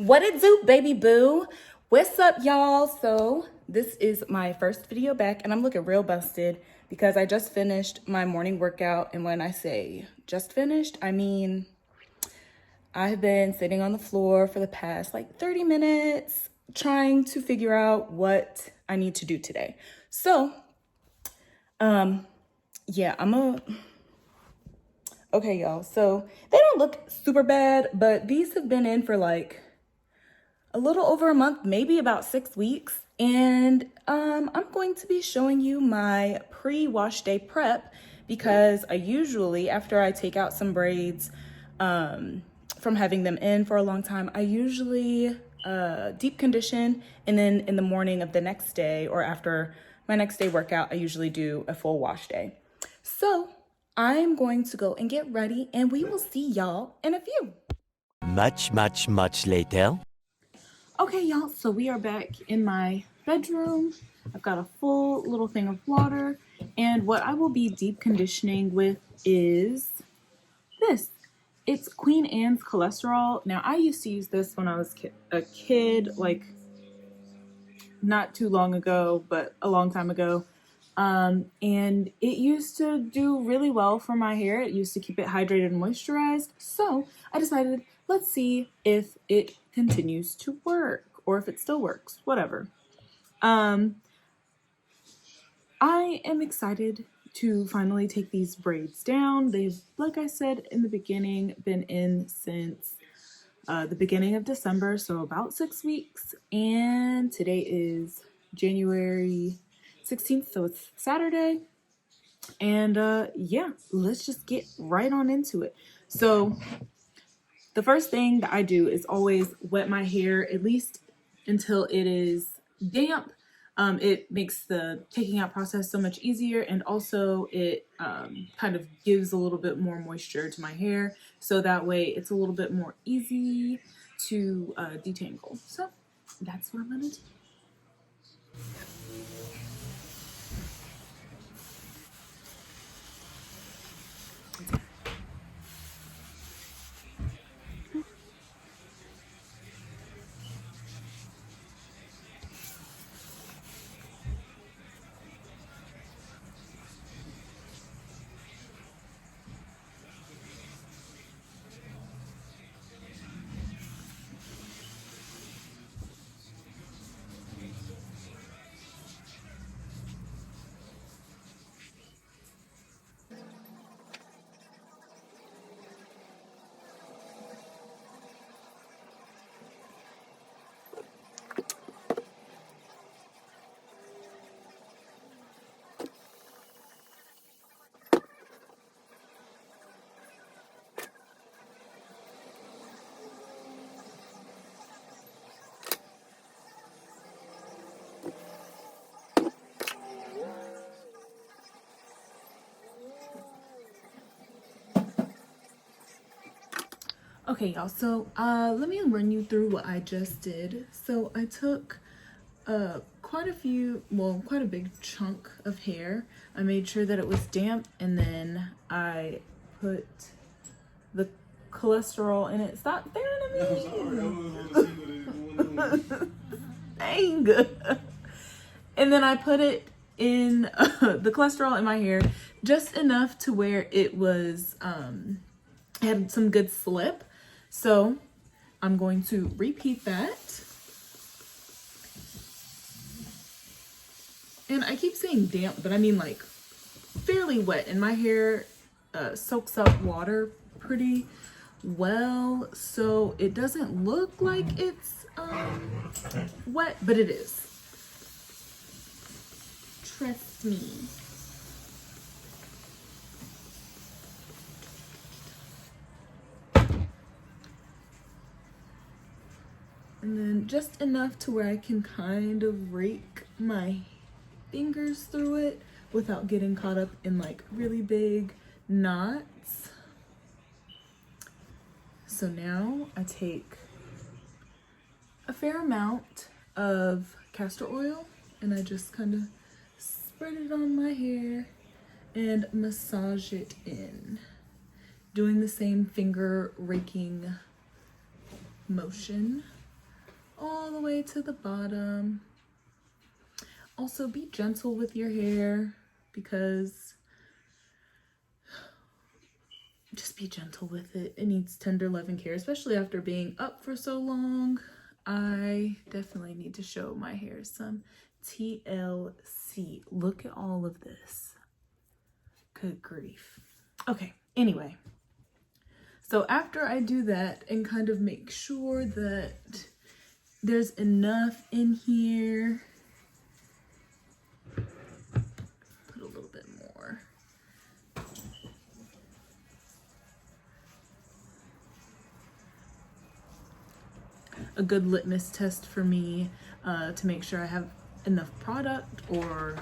What it do, baby boo? What's up, y'all? So this is my first video back and I'm looking real busted because I just finished my morning workout. And when I say just finished, I mean I've been sitting on the floor for the past like 30 minutes trying to figure out what I need to do today. So yeah, okay, y'all. So they don't look super bad, but these have been in for like a little over a month, maybe about 6 weeks. And I'm going to be showing you my pre-wash day prep because I usually, after I take out some braids from having them in for a long time, I usually deep condition. And then in the morning of the next day or after my next day workout, I usually do a full wash day. So I'm going to go and get ready and we will see y'all in a few. Much later. Okay, y'all, so we are back in my bedroom. I've got a full little thing of water, and what I will be deep conditioning with is this. It's Queen Anne's cholesterol. Now, I used to use this when I was a kid, like not too long ago, but a long time ago. And it used to do really well for my hair. It used to keep it hydrated and moisturized. So I decided, let's see if it continues to work or if it still works, whatever. I am excited to finally take these braids down. They've, like I said in the beginning, been in since the beginning of December, so about 6 weeks. And today is January 16th, so it's Saturday. And yeah, let's just get right on into it. So the first thing that I do is always wet my hair, at least until it is damp. It makes the taking out process so much easier, and also it kind of gives a little bit more moisture to my hair, so that way it's a little bit more easy to detangle. So that's what I'm gonna do. Okay, y'all, so let me run you through what I just did. So I took quite a big chunk of hair. I made sure that it was damp, and then I put the cholesterol in it. Stop staring at me! Dang! And then I put it in the cholesterol in my hair just enough to where it was had some good slip. So I'm going to repeat that. And I keep saying damp, but I mean like fairly wet, and my hair soaks up water pretty well, so it doesn't look like it's wet, but it is. Trust me. And then just enough to where I can kind of rake my fingers through it without getting caught up in like really big knots. So now I take a fair amount of castor oil and I just kind of spread it on my hair and massage it in, doing the same finger raking motion. all the way to the bottom. Also, be gentle with your hair, because just be gentle with it. It needs tender loving care, especially after being up for so long. I definitely need to show my hair some TLC. Look at all of this. Good grief. Okay, anyway. So after I do that and kind of make sure that there's enough in here, put a little bit more. A good litmus test for me to make sure I have enough product or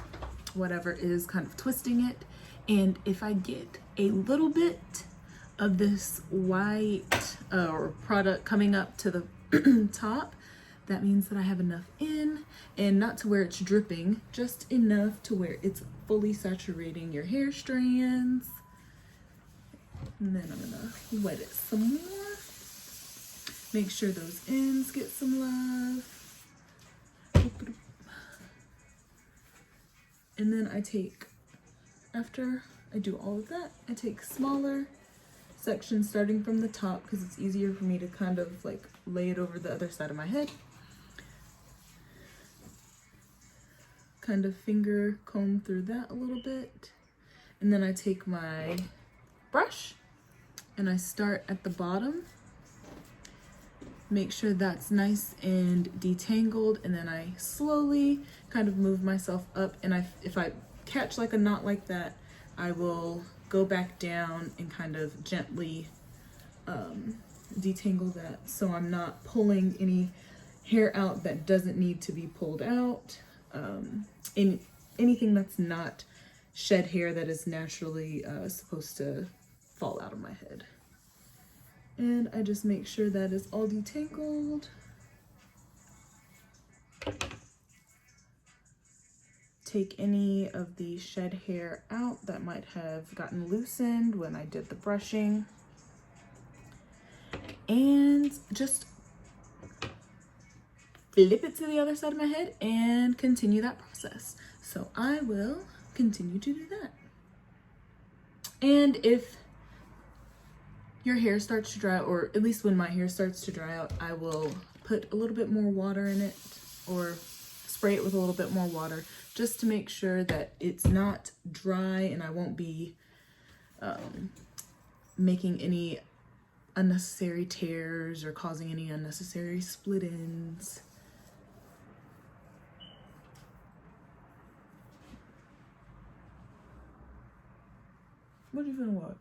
whatever is kind of twisting it. And if I get a little bit of this white or product coming up to the top, that means that I have enough in, and not to where it's dripping, just enough to where it's fully saturating your hair strands. And then I'm gonna wet it some more. Make sure those ends get some love. And then I take, after I do all of that, I take smaller sections starting from the top because it's easier for me to kind of like lay it over the other side of my head. Kind of finger comb through that a little bit. And then I take my brush and I start at the bottom. Make sure that's nice and detangled, and then I slowly kind of move myself up, and if I catch like a knot like that, I will go back down and kind of gently detangle that, so I'm not pulling any hair out that doesn't need to be pulled out, in anything that's not shed hair that is naturally supposed to fall out of my head. And I just make sure that is all detangled. Take any of the shed hair out that might have gotten loosened when I did the brushing. And just flip it to the other side of my head and continue that process. So I will continue to do that. And if your hair starts to dry, or at least when my hair starts to dry out, I will put a little bit more water in it or spray it with a little bit more water just to make sure that it's not dry and I won't be making any unnecessary tears or causing any unnecessary split ends. What are you gonna watch?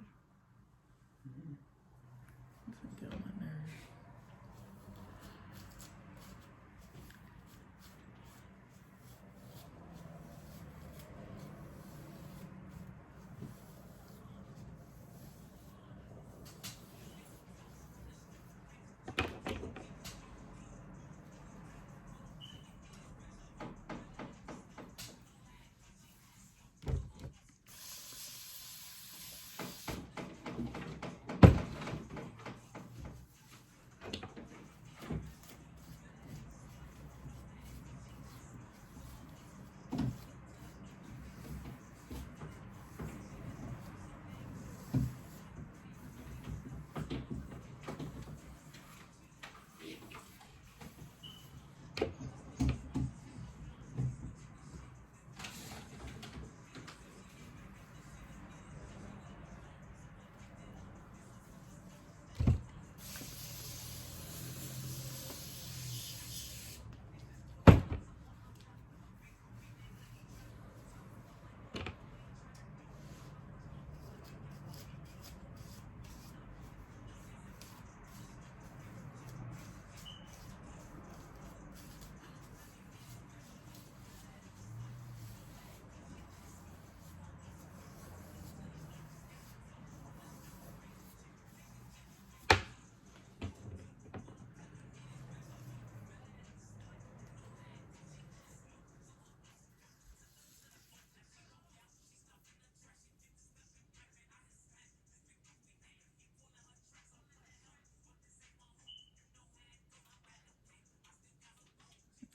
Get on my nerves.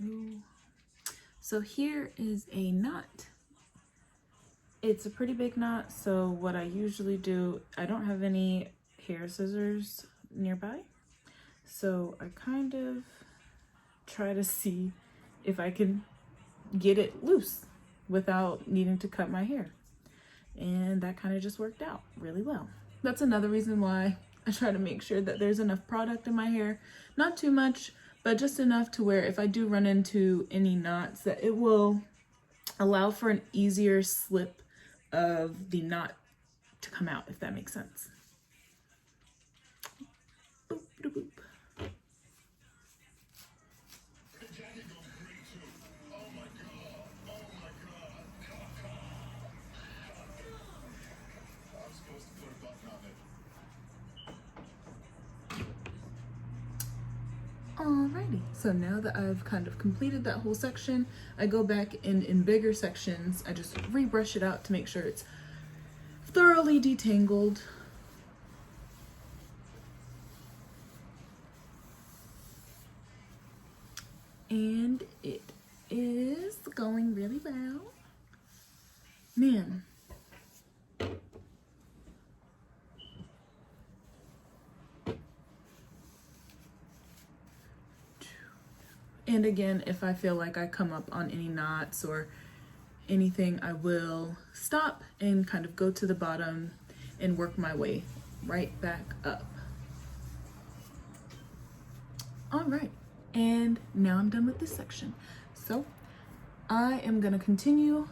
Ooh. So here is a knot. It's a pretty big knot, so what I usually do, I don't have any hair scissors nearby, so I kind of try to see if I can get it loose without needing to cut my hair. And that kind of just worked out really well. That's another reason why I try to make sure that there's enough product in my hair. Not too much, but just enough to where if I do run into any knots, that it will allow for an easier slip of the knot to come out, if that makes sense. Boop, boop, boop. Alrighty, so now that I've kind of completed that whole section, I go back and in bigger sections, I just rebrush it out to make sure it's thoroughly detangled. And it is going really well. Man. And again, if I feel like I come up on any knots or anything, I will stop and kind of go to the bottom and work my way right back up. All right, and now I'm done with this section. So I am gonna continue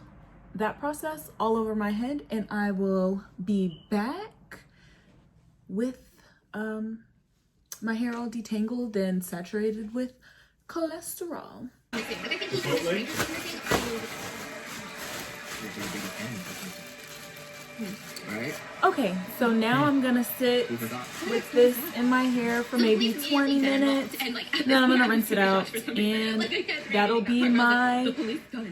that process all over my head, and I will be back with my hair all detangled and saturated with cholesterol. Okay, so now I'm gonna sit with this in my hair for maybe 20 minutes. Then I'm gonna rinse it out, and that'll be my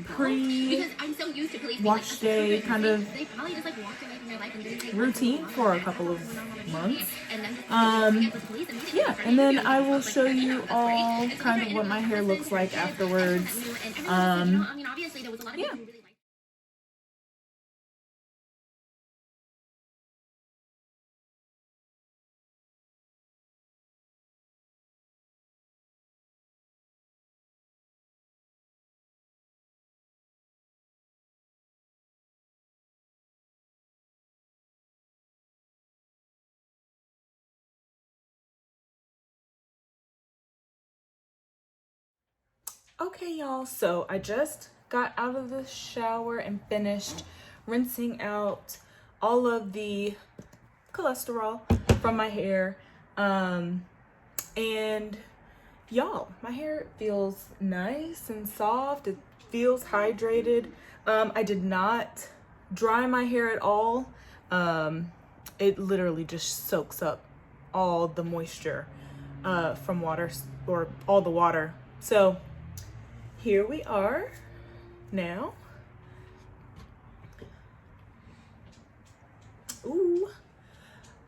pre-wash day kind of routine for a couple of months. Yeah, and then I will show you all kind of what my hair looks like afterwards. Yeah. Okay, y'all, so I just got out of the shower and finished rinsing out all of the cholesterol from my hair. And y'all, my hair feels nice and soft. It feels hydrated. I did not dry my hair at all. It literally just soaks up all the moisture from water, or all the water. So here we are now. Ooh,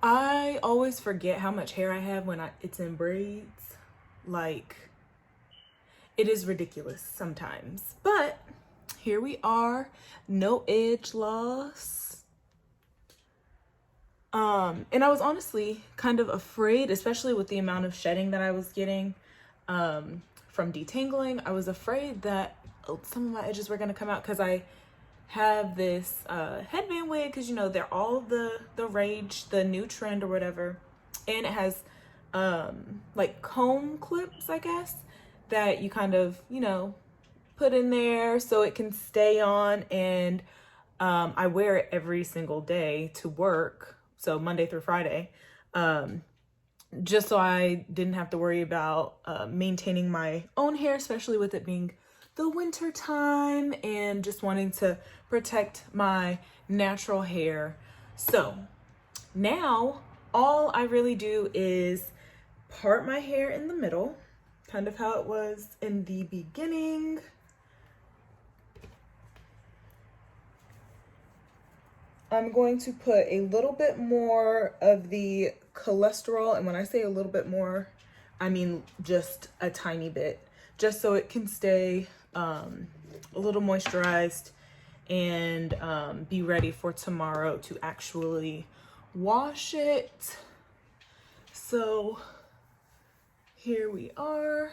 I always forget how much hair I have when it's in braids. Like, it is ridiculous sometimes, but here we are, no edge loss. And I was honestly kind of afraid, especially with the amount of shedding that I was getting from detangling. I was afraid that some of my edges were gonna come out because I have this headband wig, because you know they're all the rage, the new trend or whatever, and it has like comb clips, I guess, that you kind of, you know, put in there so it can stay on. And I wear it every single day to work, so Monday through Friday, just so I didn't have to worry about maintaining my own hair, especially with it being the winter time and just wanting to protect my natural hair. So now all I really do is part my hair in the middle, kind of how it was in the beginning. I'm going to put a little bit more of the cholesterol, and when I say a little bit more, I mean just a tiny bit, just so it can stay a little moisturized and be ready for tomorrow to actually wash it. So here we are,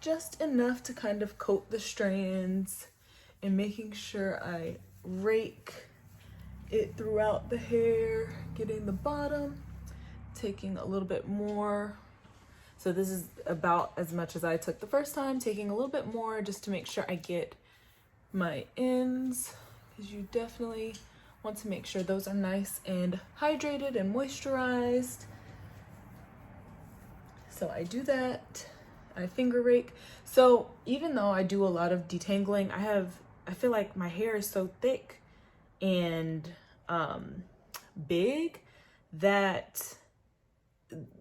just enough to kind of coat the strands and making sure I rake it throughout the hair, getting the bottom, taking a little bit more. So this is about as much as I took the first time, taking a little bit more just to make sure I get my ends, because you definitely want to make sure those are nice and hydrated and moisturized. So I do that. I finger rake. So even though I do a lot of detangling, I feel like my hair is so thick and big that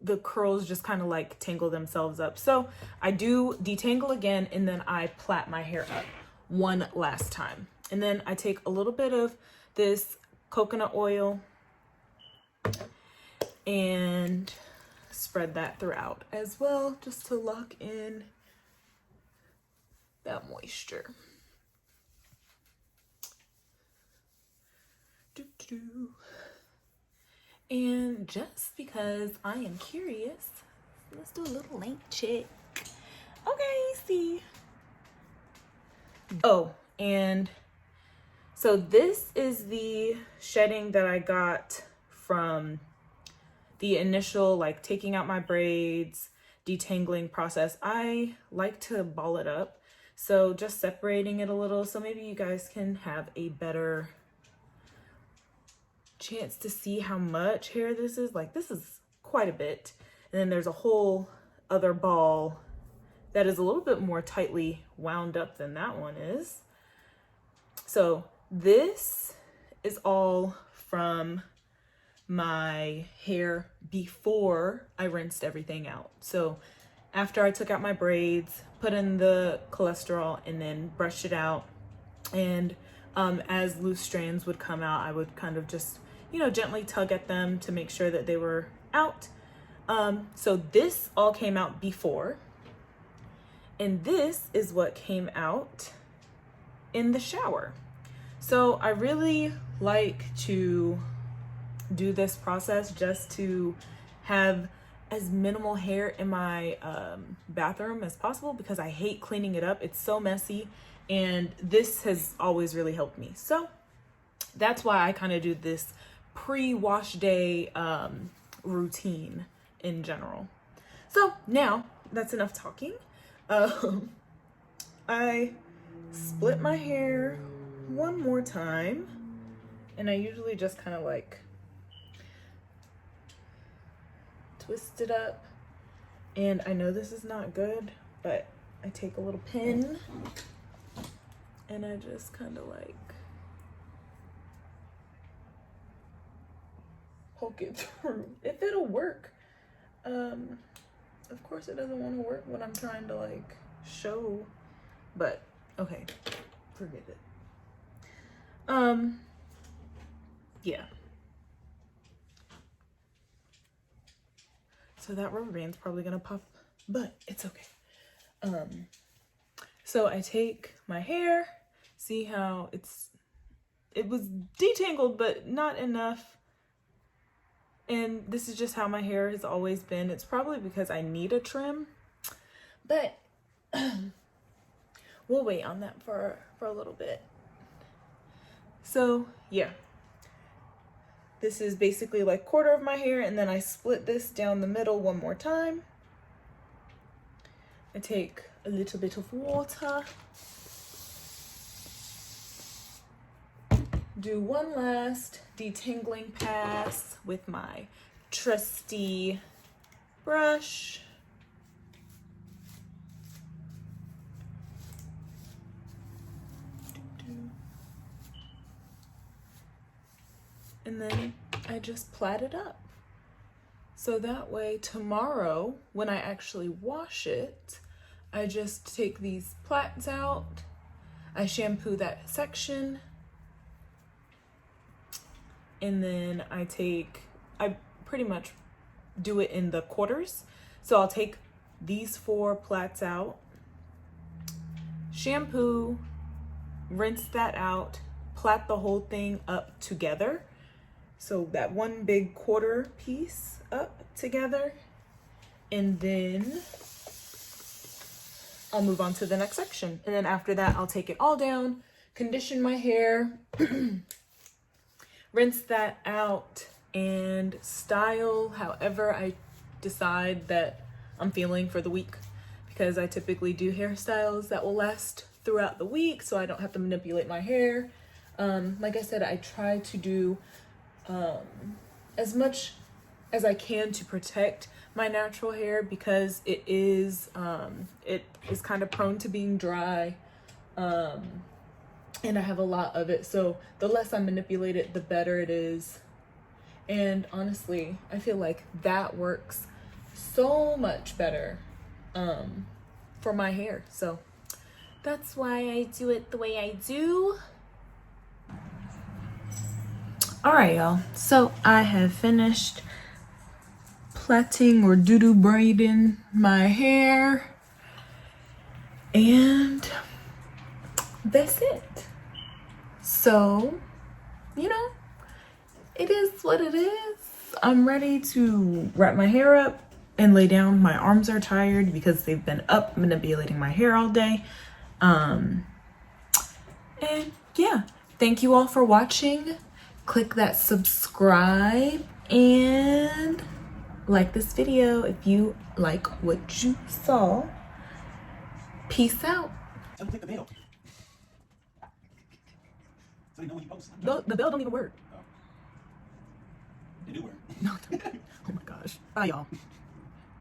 the curls just kind of like tangle themselves up. So I do detangle again, and then I plait my hair up one last time. And then I take a little bit of this coconut oil and spread that throughout as well, just to lock in that moisture. And just because I am curious, let's do a little length check. Okay, see. Oh, and so this is the shedding that I got from the initial, like, taking out my braids, detangling process. I like to ball it up, so just separating it a little so maybe you guys can have a better chance to see how much hair this is. Like, this is quite a bit. And then there's a whole other ball that is a little bit more tightly wound up than that one is. So this is all from my hair before I rinsed everything out. So after I took out my braids, put in the cholesterol, and then brushed it out, and as loose strands would come out, I would kind of just, you know, gently tug at them to make sure that they were out. So this all came out before, and this is what came out in the shower. So I really like to do this process just to have as minimal hair in my bathroom as possible, because I hate cleaning it up. It's so messy, and this has always really helped me. So that's why I kind of do this pre-wash day routine in general. So now that's enough talking. I split my hair one more time, and I usually just kind of like twist it up. And I know this is not good, but I take a little pin and I just kind of like poke it through, if it'll work. Of course it doesn't want to work when I'm trying to like show, but okay, forget it. Yeah. So that rubber band's probably gonna pop, but it's okay. So I take my hair, see how it was detangled, but not enough. And this is just how my hair has always been. It's probably because I need a trim, but we'll wait on that for a little bit. So yeah, this is basically like quarter of my hair, and then I split this down the middle one more time. I take a little bit of water, do one last detangling pass with my trusty brush. And then I just plait it up. So that way tomorrow, when I actually wash it, I just take these plaits out, I shampoo that section, and then I pretty much do it in the quarters. So I'll take these 4 plaits out, shampoo, rinse that out, plait the whole thing up together. So that one big quarter piece up together, and then I'll move on to the next section. And then after that, I'll take it all down, condition my hair, rinse that out, and style however I decide that I'm feeling for the week, because I typically do hairstyles that will last throughout the week so I don't have to manipulate my hair. Like I said, I try to do as much as I can to protect my natural hair, because it is kind of prone to being dry, and I have a lot of it, so the less I manipulate it, the better it is. And honestly, I feel like that works so much better for my hair, so that's why I do it the way I do. All right, y'all, so I have finished plaiting or doo-doo braiding my hair, and that's it. So, you know, it is what it is. I'm ready to wrap my hair up and lay down. My arms are tired because they've been up manipulating my hair all day. And yeah, thank you all for watching. Click that subscribe and like this video if you like what you saw. Peace out. Take the bell. So they know when you post. The bell don't even work. They do work. No. Oh my gosh. Bye, y'all.